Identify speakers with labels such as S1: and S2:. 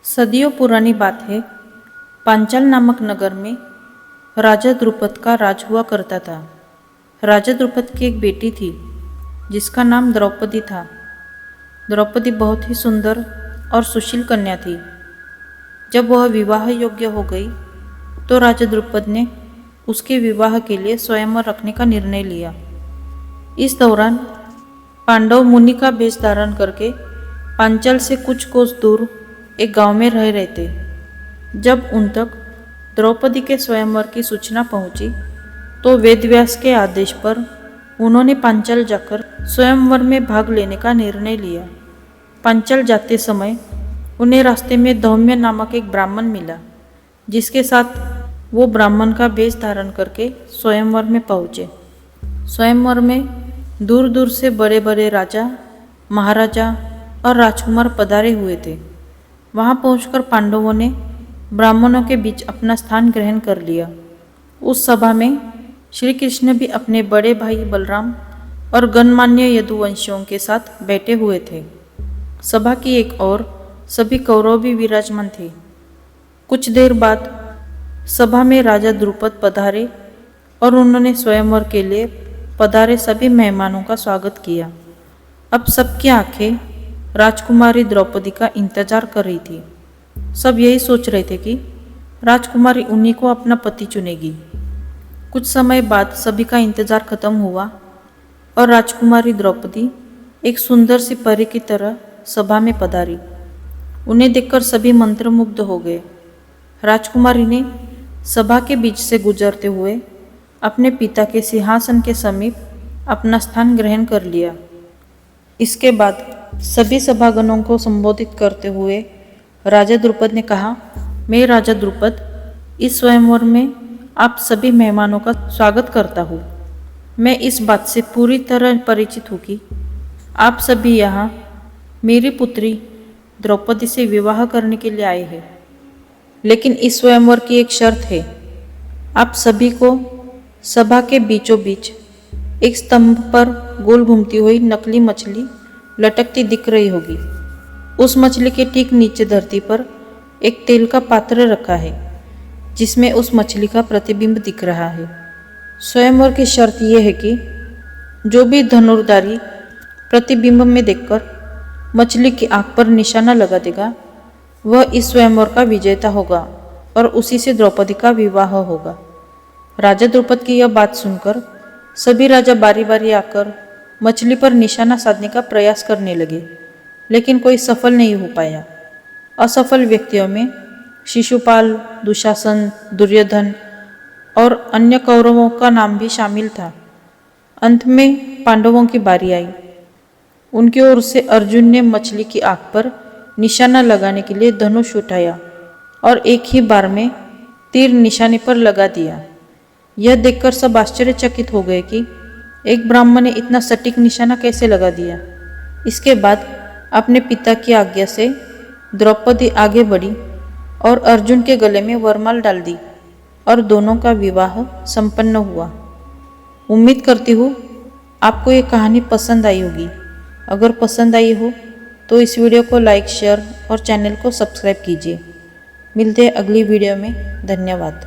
S1: सदियों पुरानी बात है। पांचाल नामक नगर में राजा द्रुपद का राज हुआ करता था। राजा द्रुपद की एक बेटी थी जिसका नाम द्रौपदी था। द्रौपदी बहुत ही सुंदर और सुशील कन्या थी। जब वह विवाह योग्य हो गई तो राजा द्रुपद ने उसके विवाह के लिए स्वयंवर रखने का निर्णय लिया। इस दौरान पांडव मुनि का वेश धारण करके पांचाल से कुछ कोस दूर एक गांव में रह रहे थे। जब उन तक द्रौपदी के स्वयंवर की सूचना पहुंची तो वेदव्यास के आदेश पर उन्होंने पांचाल जाकर स्वयंवर में भाग लेने का निर्णय लिया। पांचाल जाते समय उन्हें रास्ते में धौम्य नामक एक ब्राह्मण मिला, जिसके साथ वो ब्राह्मण का वेश धारण करके स्वयंवर में पहुँचे। स्वयंवर में दूर दूर से बड़े बड़े राजा, महाराजा और राजकुमार पधारे हुए थे। वहां पहुंचकर पांडवों ने ब्राह्मणों के बीच अपना स्थान ग्रहण कर लिया। उस सभा में श्री कृष्ण भी अपने बड़े भाई बलराम और गणमान्य यदुवंशियों के साथ बैठे हुए थे। सभा की एक ओर सभी कौरव भी विराजमान थे। कुछ देर बाद सभा में राजा द्रुपद पधारे और उन्होंने स्वयंवर के लिए पधारे सभी मेहमानों का स्वागत किया। अब सबकी आंखें राजकुमारी द्रौपदी का इंतजार कर रही थी। सब यही सोच रहे थे कि राजकुमारी उन्हीं को अपना पति चुनेगी। कुछ समय बाद सभी का इंतजार खत्म हुआ और राजकुमारी द्रौपदी एक सुंदर सी परी की तरह सभा में पधारी। उन्हें देखकर सभी मंत्रमुग्ध हो गए। राजकुमारी ने सभा के बीच से गुजरते हुए अपने पिता के सिंहासन के समीप अपना स्थान ग्रहण कर लिया। इसके बाद सभी सभागणों को संबोधित करते हुए राजा द्रुपद ने कहा, मैं राजा द्रुपद इस स्वयंवर में आप सभी मेहमानों का स्वागत करता हूँ। मैं इस बात से पूरी तरह परिचित हूँ कि आप सभी यहाँ मेरी पुत्री द्रौपदी से विवाह करने के लिए आए हैं, लेकिन इस स्वयंवर की एक शर्त है। आप सभी को सभा के बीचों बीच एक स्तंभ पर गोल घूमती हुई नकली मछली लटकती दिख रही होगी। उस मछली के ठीक नीचे धरती पर एक तेल का पात्र रखा है, जिसमें उस मछली का प्रतिबिंब दिख रहा है। स्वयंवर की शर्त यह है कि जो भी धनुर्धारी प्रतिबिंब में देखकर मछली की आंख पर निशाना लगा देगा, वह इस स्वयंवर का विजेता होगा और उसी से द्रौपदी का विवाह होगा। राजा द्रुपद की यह बात सुनकर सभी राजा बारी बारी आकर मछली पर निशाना साधने का प्रयास करने लगे, लेकिन कोई सफल नहीं हो पाया। असफल व्यक्तियों में शिशुपाल, दुशासन, दुर्योधन और अन्य कौरवों का नाम भी शामिल था। अंत में पांडवों की बारी आई। उनकी ओर से अर्जुन ने मछली की आंख पर निशाना लगाने के लिए धनुष उठाया और एक ही बार में तीर निशाने पर लगा दिया। यह देखकर सब आश्चर्यचकित हो गए कि एक ब्राह्मण ने इतना सटीक निशाना कैसे लगा दिया। इसके बाद अपने पिता की आज्ञा से द्रौपदी आगे बढ़ी और अर्जुन के गले में वरमाला डाल दी और दोनों का विवाह संपन्न हुआ। उम्मीद करती हूँ आपको ये कहानी पसंद आई होगी। अगर पसंद आई हो तो इस वीडियो को लाइक, शेयर और चैनल को सब्सक्राइब कीजिए। मिलते हैं अगली वीडियो में। धन्यवाद।